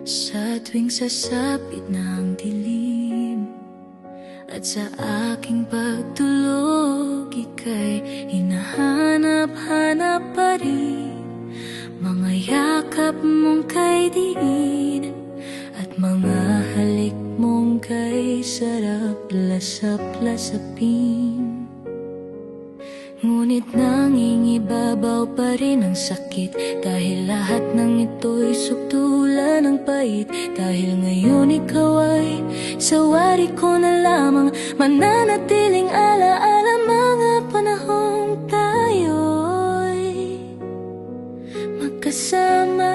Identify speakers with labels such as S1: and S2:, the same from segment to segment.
S1: Sa tuwing sasapit ng dilim at sa aking pagtulog, ika'y hinahanap-hanap pa rin. Mga yakap mong kay diin at mga halik mong kay sarap lasap-lasapin. Ngunit nangingibabaw pa rin ang sakit, dahil lahat ng ito'y sukdulan ng pait. Dahil ngayon ikaw ay sawari ko na lamang, mananatiling alaala mga panahong tayo'y magkasama.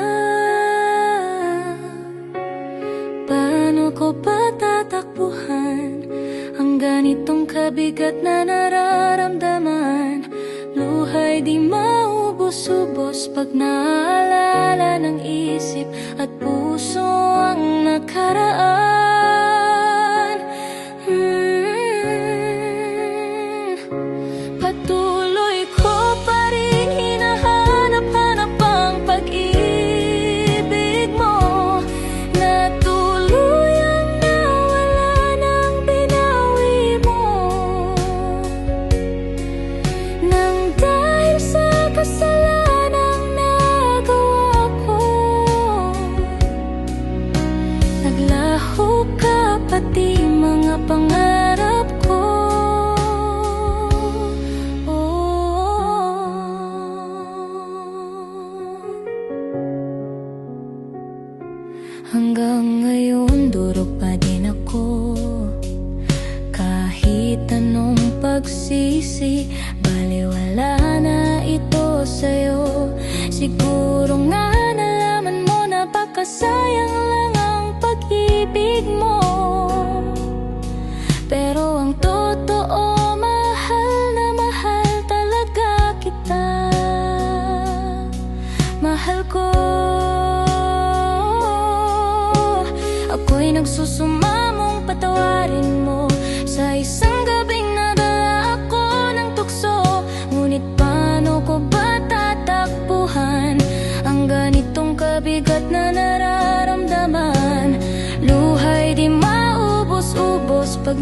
S1: Paano ko ba tatakbuhan ang ganitong kabigat na nararamdaman? Luhay di maubos-ubos pag naalala ng isip at puso ang nakaraan. Patuloy ko pa rin hinahanap-hanap ang pag-ibig mo, na tuluyang nawala ng binawi mo. Nang dahil sa kasalanang nagawa ko, naglaho ka pati mga pangarap ko. Hanggang ngayon durog pa din ako, kahit anong pagsisi, baliwala na ito sa'yo. Siguro nga nalaman mo na baka sayang lang ang pag-ibig mo, pero ang totoo, mahal na mahal talaga kita. Mahal ko. Ako'y nagsusumamong patawarin mo sa isang gabing nadala ako ng tukso. Ngunit paano ko ba tatakbuhan ang ganitong kabigat na nararamdaman? Luhay di maubos-ubos pag